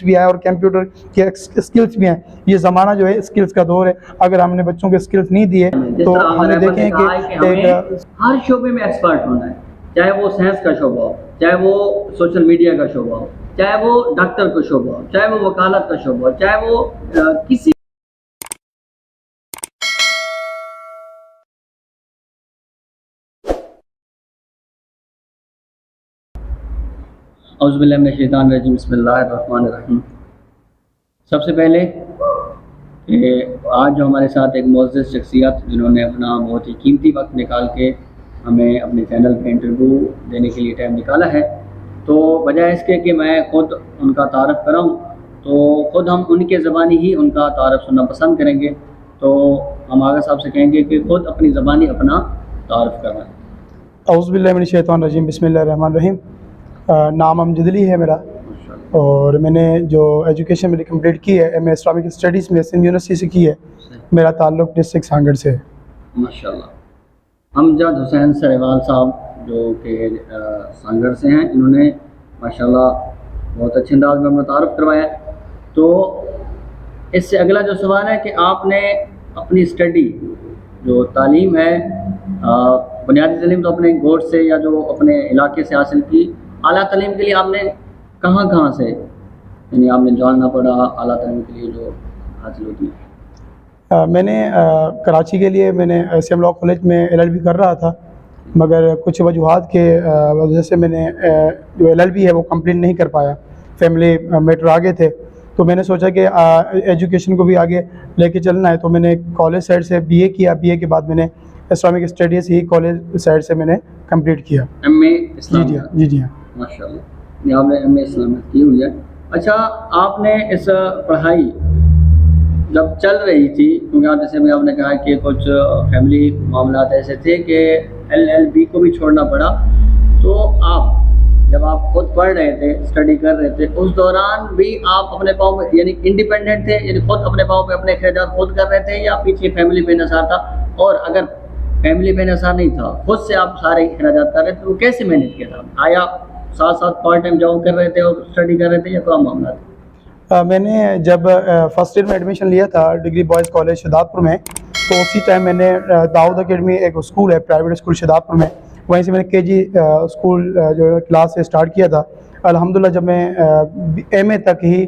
بھی ہے اور کمپیوٹر کی اسکلس بھی ہیں. یہ زمانہ جو ہے اسکلس کا دور ہے. اگر ہم نے بچوں کو اسکلس نہیں دیے تو ہم نے دیکھیں کہ ہمیں ہر شعبے میں ایکسپرٹ ہونا ہے, چاہے وہ سائنس کا شعبہ ہو, چاہے وہ سوشل میڈیا کا شعبہ ہو, چاہے وہ ڈاکٹر کا شعبہ ہو, چاہے وہ وکالت کا شعبہ ہو, چاہے وہ کسی اعوذ باللہ من الشیطان الرجیم, بسم اللہ الرحمن الرحیم. سب سے پہلے کہ آج جو ہمارے ساتھ ایک معزز شخصیت جنہوں نے اپنا بہت ہی قیمتی وقت نکال کے ہمیں اپنے چینل پہ انٹرویو دینے کے لیے ٹائم نکالا ہے, تو بجائے اس کے کہ میں خود ان کا تعارف کراؤں تو خود ہم ان کے زبانی ہی ان کا تعارف سننا پسند کریں گے. تو ہم آغا صاحب سے کہیں گے کہ خود اپنی زبانی اپنا تعارف کروائیں. اعوذ باللہ من الشیطان الرجیم, بسم اللہ الرحمن الرحیم. نام امجد علی ہے میرا, اور میں نے جو ایجوکیشن میری کمپلیٹ کی ہے ایم اے اسلامک اسٹڈیز میں سندھ یونیورسٹی سے کی ہے. میرا تعلق ڈسٹرکٹ سانگڑ سے ہے. ماشاءاللہ. امجد حسین سریوال صاحب جو کہ سانگڑ سے ہیں, انہوں نے ماشاءاللہ بہت اچھے انداز میں اپنا تعارف کروایا. تو اس سے اگلا جو سوال ہے کہ آپ نے اپنی اسٹڈی جو تعلیم ہے, بنیادی تعلیم تو اپنے گوٹ سے یا جو اپنے علاقے سے حاصل کی, اعلیٰ تعلیم کے لیے آپ نے کہاں سے, یعنی آپ نے جاننا پڑا اعلیٰ تعلیم کے لیے جو حاصل ہوتی ہے؟ میں نے کراچی کے لیے میں نے ایس ایم لاء کالج میں ایل ایل بی کر رہا تھا, مگر کچھ وجوہات کے وجہ سے میں نے جو ایل ایل بی ہے وہ کمپلیٹ نہیں کر پایا. فیملی میٹر آگے تھے, تو میں نے سوچا کہ ایجوکیشن کو بھی آگے لے کے چلنا ہے, تو میں نے کالج سائڈ سے بی اے کیا. بی اے کے بعد میں نے اسلامک اسٹڈیز ہی کالج سائڈ سے میں نے کمپلیٹ کیا. ایم اے اسلام. جی ہاں ماشاء اللہ, آپ نے ایم اے اسلامیت کی ہوئی ہے. اچھا, آپ نے اس پڑھائی جب چل رہی تھی, کیونکہ آپ جیسے میں آپ نے کہا کہ کچھ فیملی معاملات ایسے تھے کہ ایل ایل بی کو بھی چھوڑنا پڑا, تو آپ جب آپ خود پڑھ رہے تھے, اسٹڈی کر رہے تھے, اس دوران بھی آپ اپنے پاؤں پہ یعنی انڈیپینڈنٹ تھے, یعنی خود اپنے پاؤں پہ اپنے اخراجات خود کر رہے تھے, یا پیچھے فیملی پہ انحصار تھا؟ اور اگر فیملی پہ انحصار نہیں تھا, خود سے آپ سارے اخراجات کر رہے تھے, تو کیسے مینیج کیا تھا؟ آیا ساتھ ساتھ پارٹ ٹائم جاب کر رہے تھے اور اسٹڈی کر رہے تھے, یا کوئی معاملہ تھا؟ میں نے جب فرسٹ ایئر میں ایڈمیشن لیا تھا ڈگری بوائز کالج شہداد پور میں, تو اسی ٹائم میں نے داؤد اکیڈمی ایک اسکول ہے پرائیویٹ اسکول شہداد پور میں, وہیں سے میں نے کے جی اسکول جو کلاس سے اسٹارٹ کیا تھا. الحمدللہ جب میں ایم اے تک ہی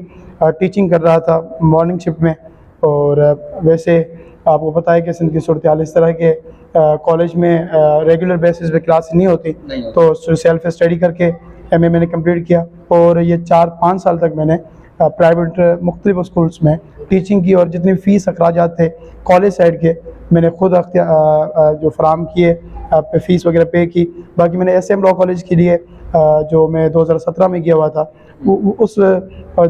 ٹیچنگ کر رہا تھا مارننگ شفٹ میں, اور ویسے آپ کو پتہ ہے کہ سندھ کی صورتحال اس طرح کے کالج میں ریگولر بیسس پہ کلاس نہیں ہوتی, تو سیلف اسٹڈی کر کے ایم اے میں نے کمپلیٹ کیا. اور یہ 4-5 سال تک میں نے پرائیویٹ مختلف اسکولس میں ٹیچنگ کی, اور جتنی فیس اخراجات تھے کالج سائڈ کے میں نے خود جو فراہم کیے, فیس وغیرہ پے کی. باقی میں نے ایس ایم لاء کالج کے لیے جو میں 2017 میں کیا ہوا تھا, اس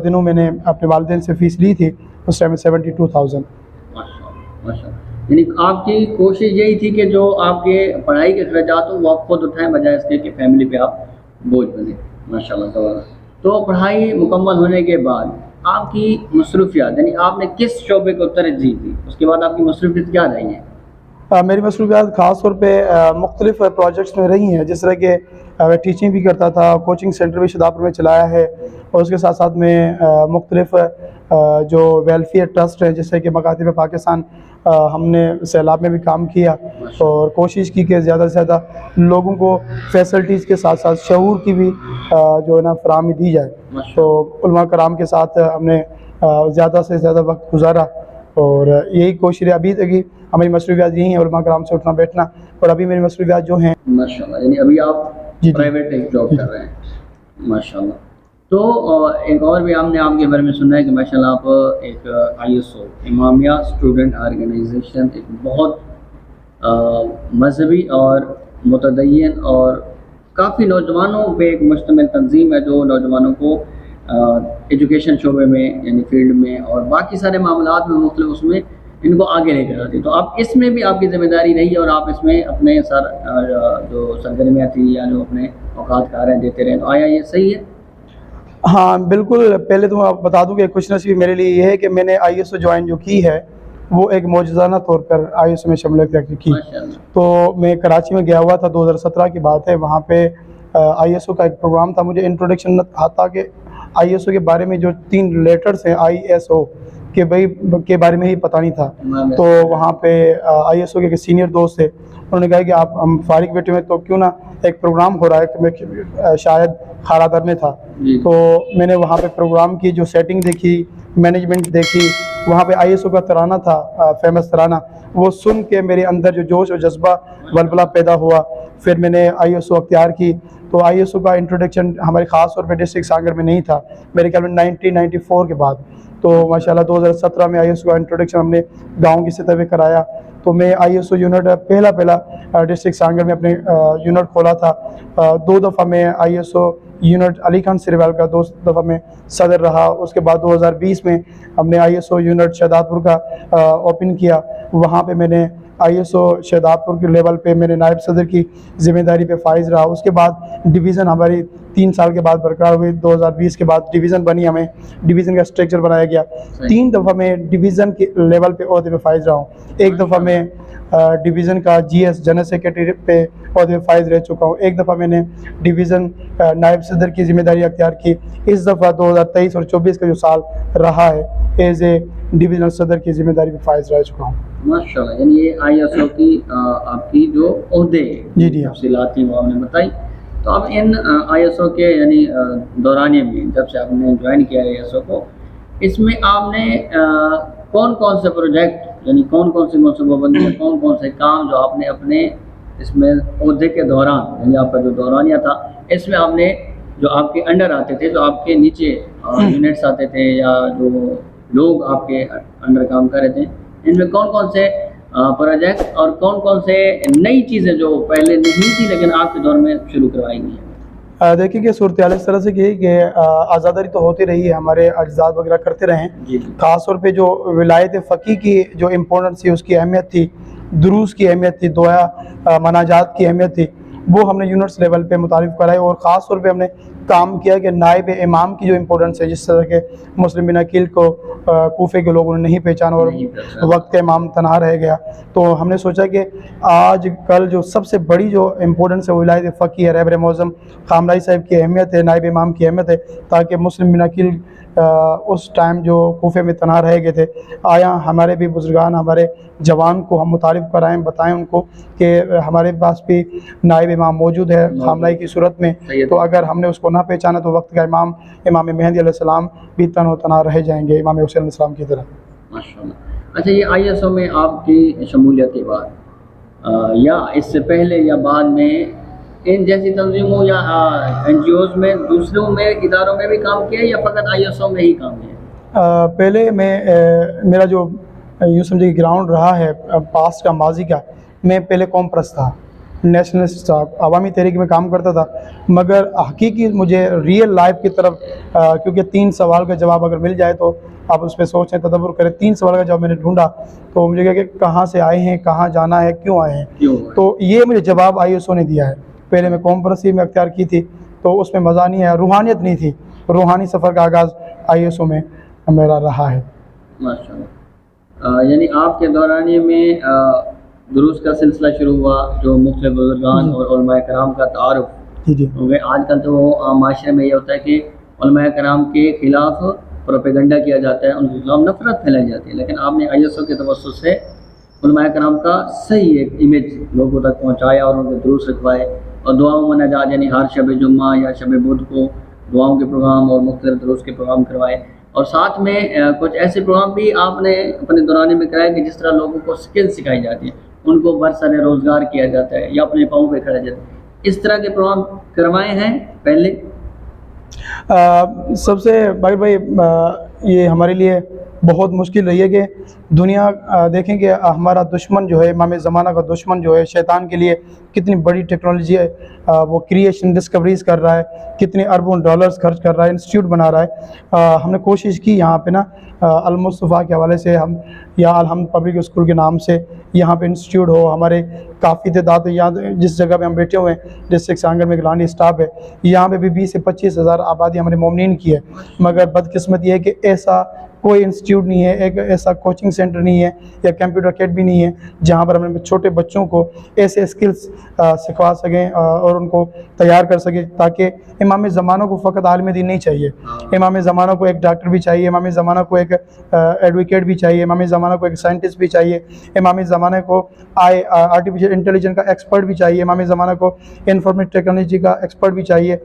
دنوں میں نے اپنے والدین سے فیس لی تھی, اس ٹائم میں 72,000. یعنی آپ کی کوشش یہی تھی کہ جو آپ کے پڑھائی کے اخراجات ہوں وہ آپ خود اٹھائیں, بجائے اس کے کہ فیملی پہ آپ بوجھ بنے. ماشاء اللہ. تو پڑھائی مکمل ہونے کے بعد آپ کی مصروفیات, یعنی آپ نے کس شعبے کو ترجیح دی, اس کے بعد آپ کی مصروفیت کیا رہی ہیں؟ میری مصروفیات خاص طور پہ مختلف پروجیکٹس میں رہی ہیں, جس طرح کہ میں ٹیچنگ بھی کرتا تھا, کوچنگ سینٹر بھی شہداد پور میں چلایا ہے, اور اس کے ساتھ ساتھ میں مختلف جو ویلفیئر ٹرسٹ ہیں جیسے کہ مکاتب پاکستان, ہم نے سیلاب میں بھی کام کیا, اور کوشش کی کہ زیادہ سے زیادہ لوگوں کو فیسلٹیز کے ساتھ ساتھ شعور کی بھی جو ہے نا فراہمی دی جائے. تو علماء کرام کے ساتھ ہم نے زیادہ سے زیادہ وقت گزارا, اور یہی کوشش ابھی تک ہی ہماری مصروفیات یہی ہیں, علماء کرام سے اٹھنا بیٹھنا. اور ابھی میری مصروفیات جو ہیں ماشاءاللہ, یعنی ابھی آپ پرائیویٹ ایک جاب کر رہے ہیں. ماشاءاللہ. تو ایک اور بھی ہم نے آپ کے بارے میں سنا ہے کہ ماشاءاللہ آپ ایک ISO امامیہ اسٹوڈنٹ آرگنائزیشن, ایک بہت مذہبی اور متدین اور کافی نوجوانوں پہ ایک مشتمل تنظیم ہے, جو نوجوانوں کو ایجوکیشن شعبے میں یعنی فیلڈ میں اور باقی سارے معاملات میں مختلف اس میں ان کو آگے لے کر آتی. تو آپ اس میں بھی آپ کی ذمہ داری رہی ہے, اور آپ اس میں اپنے جو سرگرمیاں تھیں یا جو اپنے اوقات کاریں دیتے رہے, تو آیا یہ صحیح ہے؟ ہاں بالکل. پہلے تو میں آپ بتا دوں کہ خوش نصیبی میرے لیے یہ ہے کہ میں نے ISO جوائن جو کی ہے وہ ایک معجزانہ طور پر ISO میں شمولیت کی. تو میں کراچی میں گیا ہوا تھا, 2017 کی بات ہے, وہاں پہ ISO کا ایک پروگرام تھا. مجھے انٹروڈکشن تھا کہ ISO کے بارے میں جو 3 لیٹرز ہیں ISO کہ بھائی کے بارے میں ہی پتہ نہیں تھا. تو وہاں پہ ISO کے سینئر دوست تھے, انہوں نے کہا کہ آپ ہم فارغ بیٹھے ہوئے تو کیوں نہ ایک پروگرام ہو رہا ہے, کہ میں شاید خارادر میں تھا. تو میں نے وہاں پہ پروگرام کی جو سیٹنگ دیکھی, مینجمنٹ دیکھی, وہاں پہ ISO کا ترانہ تھا, فیمس ترانہ, وہ سن کے میرے اندر جو جوش و جذبہ ولولہ پیدا ہوا. پھر میں نے ISO اختیار کی. تو ISO کا انٹروڈکشن ہمارے خاص طور پہ ڈسٹرکٹ سانگر میں نہیں تھا, میرے خیال میں 1994 کے بعد. تو ماشاءاللہ 2017 میں ISO کا انٹروڈکشن ہم نے گاؤں کی سطح پہ کرایا. تو میں ISO یونٹ پہلا ڈسٹرکٹ سانگر میں اپنے یونٹ کھولا تھا. 2 دفعہ میں ISO یونٹ علی خان سریوال کا 2 دفعہ میں صدر رہا. اس کے بعد 2020 میں ہم نے ISO یونٹ شہداد پور کا اوپن کیا. وہاں پہ میں نے ISO شہداد پور کے لیول پہ میں نے نائب صدر کی ذمہ داری پہ فائز رہا. اس کے بعد ڈویژن ہماری 3 سال کے بعد برقرار ہوئی. 2020 کے بعد ڈویژن بنی, ہمیں ڈویژن کا اسٹرکچر بنایا گیا. 3 دفعہ میں ڈویژن کے لیول پہ عہدے پہ فائز رہا ہوں. 1 دفعہ میں ڈویژن کا GS جنرل سیکرٹری پہ عہدے پہ فائز رہ چکا ہوں. 1 دفعہ میں نے ڈویژن نائب صدر کی ذمہ داری اختیار کی. اس دفعہ 2023 اور 24 کا جو سال رہا ہے ایز اے ڈویژنل صدر کی ذمہ داری پہ فائز رہ چکا ہوں. ماشاءاللہ, یعنی یہ ISO کی آپ کی جو عہدے تفصیلات تھیں وہ آپ نے بتائی. تو اب ان ISO کے یعنی دورانیے میں جب سے آپ نے جوائن کیا ISO کو, اس میں آپ نے کون کون سے پروجیکٹ یعنی کون کون سی منصوبہ بندی, کون کون سے کام جو آپ نے اپنے اس میں عہدے کے دوران یعنی آپ کا جو دورانیہ تھا اس میں آپ نے جو آپ کے انڈر آتے تھے, جو آپ کے نیچے یونٹس آتے تھے یا جو لوگ آپ کے انڈر کام کر رہے تھے, ان میں کون کون سے پروجیکٹ اور کون کون سے نئی چیزیں جو پہلے نہیں تھی لیکن آپ کے دور میں شروع کروائی گئی ہیں؟ دیکھیں کہ صورتحال اس طرح سے کہ آزاداری تو ہوتی رہی ہے, ہمارے اجداد وغیرہ کرتے رہے ہیں. خاص طور پہ جو ولایت فقیہ کی جو امپورٹنس تھی, اس کی اہمیت تھی, دروس کی اہمیت تھی, دعا مناجات کی اہمیت تھی, وہ ہم نے یونٹس لیول پہ متعارف کرائی. اور خاص طور پہ ہم نے کام کیا کہ نائب امام کی جو امپورٹنس ہے, جس طرح کہ مسلم بن عقیل کو کوفے کے لوگوں نے نہیں پہچانا اور وقت کا امام تنہا رہ گیا. تو ہم نے سوچا کہ آج کل جو سب سے بڑی جو امپورٹنس ہے ولایت فقیہ ہے, رہبر معظم خامنہئی صاحب کی اہمیت ہے, نائب امام کی اہمیت ہے, تاکہ مسلم بن عقیل اس ٹائم جو کوفے میں تنہا رہ گئے تھے, آیا ہمارے بھی بزرگان ہمارے جوان کو ہم متعارف کرائیں, بتائیں ان کو کہ ہمارے پاس بھی نائب امام موجود ہے خامنہئی کی صورت میں. تو اگر ہم نے اس کو نہ پہچانا تو وقت کا امام مہدی علیہ السلام بھی تن و تنہا رہ جائیں گے امام حسین علیہ السلام کی طرح. ماشاءاللہ. اچھا, یہ ISO میں آپ کی شمولیت کے بعد یا اس سے پہلے یا بعد میں ان جیسی تنظیموں یا NGOs میں دوسروں میں اداروں میں بھی کام کیا یا فقط ISO میں ہی کام کیا؟ پہلے میں میرا جو یوں سمجھے گراؤنڈ رہا ہے پاسٹ کا, ماضی کا, میں پہلے قوم پرست تھا, نیشنلسٹ تھا, عوامی تحریک میں کام کرتا تھا. مگر حقیقی مجھے ریئل لائف کی طرف, کیونکہ 3 سوال کا جواب اگر مل جائے تو آپ اس پہ سوچیں, تدبر کریں. 3 سوال کا جواب میں نے ڈھونڈا تو مجھے کہا کہ کہاں سے آئے ہیں, کہاں جانا ہے, کیوں آئے ہیں. تو یہ مجھے جواب ISO نے دیا ہے. پہلے میں قوم پرستی میں اختیار کی تھی تو اس میں مزہ نہیں ہے, روحانیت نہیں تھی. روحانی سفر کا آغاز ISO میں میرا رہا ہے. ماشاءاللہ. یعنی آپ کے دورانیے میں دروس کا سلسلہ شروع ہوا, جو مختلف بزرگان اور علماء کرام کا تعارف ہو گئے. آج کل تو معاشرے میں یہ ہوتا ہے کہ علماء کرام کے خلاف پروپیگنڈا کیا جاتا ہے, ان کے خلاف نفرت پھیلائی جاتی ہے, لیکن آپ نے ISO کے توسط سے علماء کرام کا صحیح ایک امیج لوگوں تک پہنچایا اور ان کے دروس رکھوائے, اور دعاؤں مناجات یعنی ہر شب جمعہ یا شب بدھ کو دعاؤں کے پروگرام اور مختلف دروس کے پروگرام کروائے. اور ساتھ میں کچھ ایسے پروگرام بھی آپ نے اپنے دورانیے میں کرائے کہ جس طرح لوگوں کو سکل سکھائی جاتی ہے, ان کو برسر روزگار کیا جاتا ہے یا اپنے پاؤں پہ کھڑا جاتا ہے. اس طرح کے پروگرام کروائے ہیں پہلے؟ سب سے بھائی یہ ہمارے لیے بہت مشکل رہی ہے کہ دنیا دیکھیں کہ ہمارا دشمن جو ہے, امام زمانہ کا دشمن جو ہے شیطان کے لیے کتنی بڑی ٹیکنالوجی ہے, وہ کریشن ڈسکوریز کر رہا ہے, کتنے اربوں ڈالرز خرچ کر رہا ہے, انسٹیٹیوٹ بنا رہا ہے. ہم نے کوشش کی یہاں پہ نا المصطفیٰ کے حوالے سے ہم یا الحمد پبلک اسکول کے نام سے یہاں پہ انسٹیٹیوٹ ہو. ہمارے کافی تعداد یہاں جس جگہ پہ ہم بیٹھے ہوئے ہیں ڈسٹرکٹ سانگر میں گلانی اسٹاف ہے, یہاں پہ بھی 20 سے 25 ہزار آبادی ہمارے مومنین کی ہے. مگر بدقسمت یہ ہے کہ ایسا کوئی انسٹیٹیوٹ نہیں ہے, ایک ایسا کوچنگ سینٹر نہیں ہے یا کمپیوٹر اکیڈمی نہیں ہے جہاں پر ہم چھوٹے بچوں کو ایسے اسکلس سکھا سکیں اور ان کو تیار کر سکیں, تاکہ امام زمانہ کو فقط عالم دین نہیں چاہیے, امام زمانہ کو ایک ڈاکٹر بھی چاہیے, امام زمانہ کو ایک ایڈوکیٹ بھی چاہیے, امام زمانہ کو ایک سائنٹسٹ بھی چاہیے, امام زمانہ کو آرٹیفیشیل انٹیلیجنس کا ایکسپرٹ بھی چاہیے, امام زمانہ کو انفارمیشن ٹیکنالوجی کا ایکسپرٹ بھی چاہیے.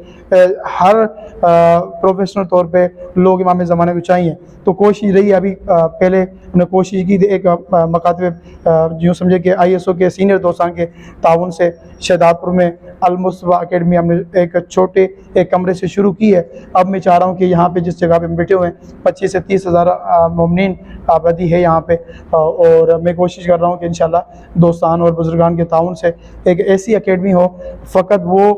ہر پروفیشنل طور پہ لوگ امام زمانہ کو چاہیے. تو کوشش رہی ابھی پہلے ہم نے کوشش کی ایک مکاتب جو سمجھے کہ ISO کے سینئر دوستان کے تعاون سے شہداد پور میں المصطفیٰ اکیڈمی ہم نے ایک چھوٹے ایک کمرے سے شروع کی ہے. اب میں چاہ رہا ہوں کہ یہاں پہ جس جگہ پہ ہم بیٹھے ہوئے ہیں 25 سے 30 ہزار مومنین آبادی ہے یہاں پہ, اور میں کوشش کر رہا ہوں کہ انشاءاللہ دوستان اور بزرگان کے تعاون سے ایک ایسی اکیڈمی ہو فقط وہ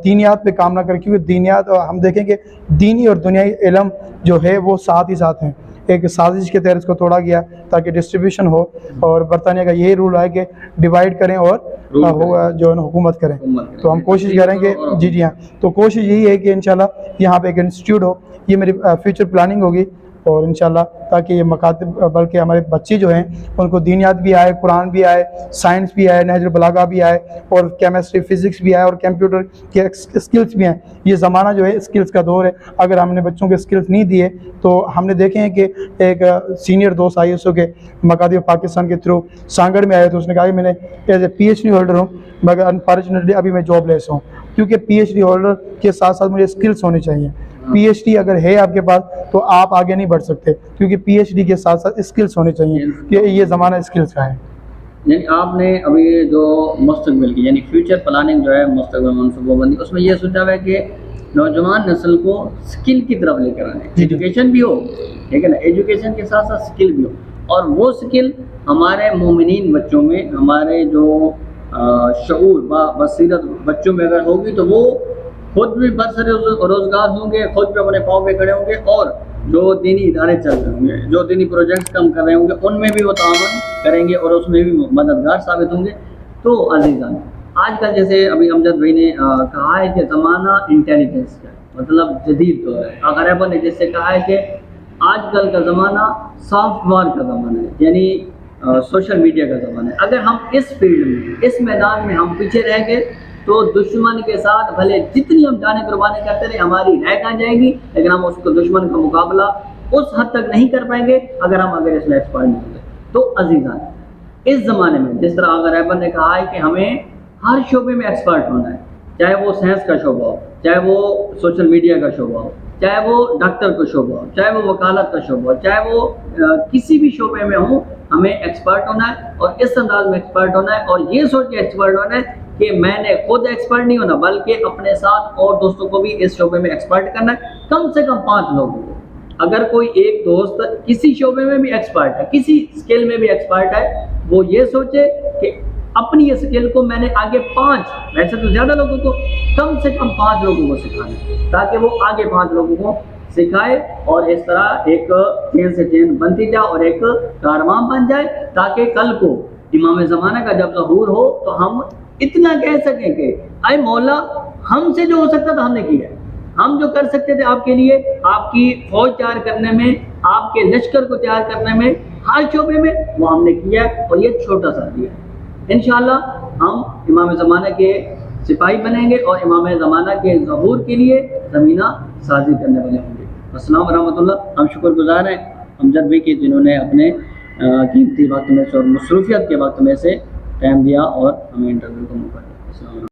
دینیات پہ کام نہ کرے, کیونکہ دینیات ہم دیکھیں کہ دینی اور دنیائی علم جو ہے وہ ساتھ ہی ساتھ ہیں. ایک سازش کے تحت اس کو توڑا گیا تاکہ ڈسٹریبیوشن ہو, اور برطانیہ کا یہی رول ہے کہ ڈیوائیڈ کریں اور جو ہے حکومت کریں. تو ہم کوشش کریں گے جی ہاں, تو کوشش یہی ہے کہ انشاءاللہ یہاں پہ ایک انسٹیٹیوٹ ہو. یہ میری فیوچر پلاننگ ہوگی, اور انشاءاللہ تاکہ یہ مکاتب بلکہ ہمارے بچے جو ہیں ان کو دینیات بھی آئے, قرآن بھی آئے, سائنس بھی آئے, نہج البلاغہ بھی آئے, اور کیمسٹری فزکس بھی آئے, اور کمپیوٹر کے اسکلس بھی ہیں. یہ زمانہ جو ہے اسکلس کا دور ہے. اگر ہم نے بچوں کے اسکلس نہیں دیے تو ہم نے دیکھے ہیں کہ ایک سینئر دوست ISO کے مکاتب پاکستان کے تھرو سانگڑ میں آئے تو اس نے کہا کہ میں نے ایز اے PhD ہولڈر ہوں, مگر انفارچونیٹلی ابھی میں جاب لیس ہوں, کیونکہ PhD ہولڈر کے ساتھ ساتھ مجھے اسکلس ہونے چاہیے. PhD اگر ہے آپ کے پاس تو آپ آگے نہیں بڑھ سکتے, کیونکہ PhD کے ساتھ ساتھ اسکلس ہونے چاہیے, کہ یہ زمانہ اسکلس کا ہے. یعنی آپ نے ابھی جو مستقبل کی یعنی فیوچر پلاننگ جو ہے مستقبل منصوبہ بندی, اس میں یہ سوچا ہوا ہے کہ نوجوان نسل کو اسکل کی طرف لے کر آنے, ایجوکیشن بھی ہو, ٹھیک ہے نا, ایجوکیشن کے ساتھ ساتھ اسکل بھی ہو, اور وہ اسکل ہمارے مومنین بچوں میں, ہمارے جو شعور بصیرت بچوں میں اگر ہوگی تو وہ خود بھی برسر روزگار ہوں گے, خود بھی اپنے پاؤں پہ کھڑے ہوں گے, اور جو دینی ادارے چل رہے ہوں گے, جو دینی پروجیکٹس کم کر رہے ہوں گے, ان میں بھی وہ تعاون کریں گے اور اس میں بھی مددگار ثابت ہوں گے. تو عزیزان, آج کل جیسے ابھی امجد بھائی نے کہا ہے کہ زمانہ انٹیلیجنس کا مطلب جدید دور ہے. آقا رہبر نے جس سے کہا ہے کہ آج کل کا زمانہ سافٹ ویئر کا زمانہ ہے, یعنی سوشل میڈیا کا زمانہ ہے. اگر ہم اس فیلڈ میں, اس میدان میں ہم پیچھے رہ گئے تو دشمن کے ساتھ بھلے جتنی ہم جانے قربانی کرتے رہے ہماری رینک آ جائے گی, لیکن ہم اس کو دشمن کا مقابلہ اس حد تک نہیں کر پائیں گے اگر ہم اس میں ایکسپرٹ نہیں ہوں گے. تو عزیزان, اس زمانے میں جس طرح آقا رہبر نے کہا ہے کہ ہمیں ہر شعبے میں ایکسپرٹ ہونا ہے, چاہے وہ سائنس کا شعبہ ہو, چاہے وہ سوشل میڈیا کا شعبہ ہو, چاہے وہ ڈاکٹر کا شعبہ ہو, چاہے وہ وکالت کا شعبہ ہو, چاہے وہ کسی بھی شعبے میں ہوں, ہمیں ایکسپرٹ ہونا ہے, اور اس انداز میں ایکسپرٹ ہونا ہے, اور یہ سوچ کے ایکسپرٹ ہونا ہے کہ میں نے خود ایکسپرٹ نہیں ہونا بلکہ اپنے ساتھ اور دوستوں کو بھی اس شعبے میں ایکسپرٹ کرنا ہے. کم سے کم 5 لوگوں کو. اگر کوئی ایک دوست کسی شعبے میں بھی ایکسپرٹ ہے, کسی اسکل میں بھی ایکسپرٹ ہے, وہ یہ سوچے کہ اپنی اسکل کو میں نے آگے 5, ویسے تو زیادہ لوگوں کو, کم سے کم 5 لوگوں کو سکھانا ہے, تاکہ وہ آگے 5 لوگوں کو سکھائے, اور اس طرح ایک چین سے چین بنتی جائے اور ایک کارواں بن جائے, تاکہ کل کو امام زمانہ کا جب ظہور ہو تو ہم اتنا کہہ سکیں کہ اے مولا, ہم سے جو ہو سکتا تھا ہم نے کیا ہے, ہم جو کر سکتے تھے آپ کے لیے, آپ کی فوج تیار کرنے میں, آپ کے لشکر کو تیار کرنے میں, ہر شعبے میں وہ ہم نے کیا ہے, اور یہ چھوٹا سا دیا ہے. انشاءاللہ ہم امام زمانہ کے سپاہی بنیں گے اور امام زمانہ کے ظہور کے لیے زمینہ سازی کرنے والے ہوں گے. السلام ورحمۃ اللہ. ہم شکر گزار ہیں امجد بھائی کے جنہوں نے اپنے قیمتی وقت میں سے اور مصروفیت کے وقت میں سے ٹائم دیا اور ہمیں انٹرویو کا موقع دیا. السلام علیکم.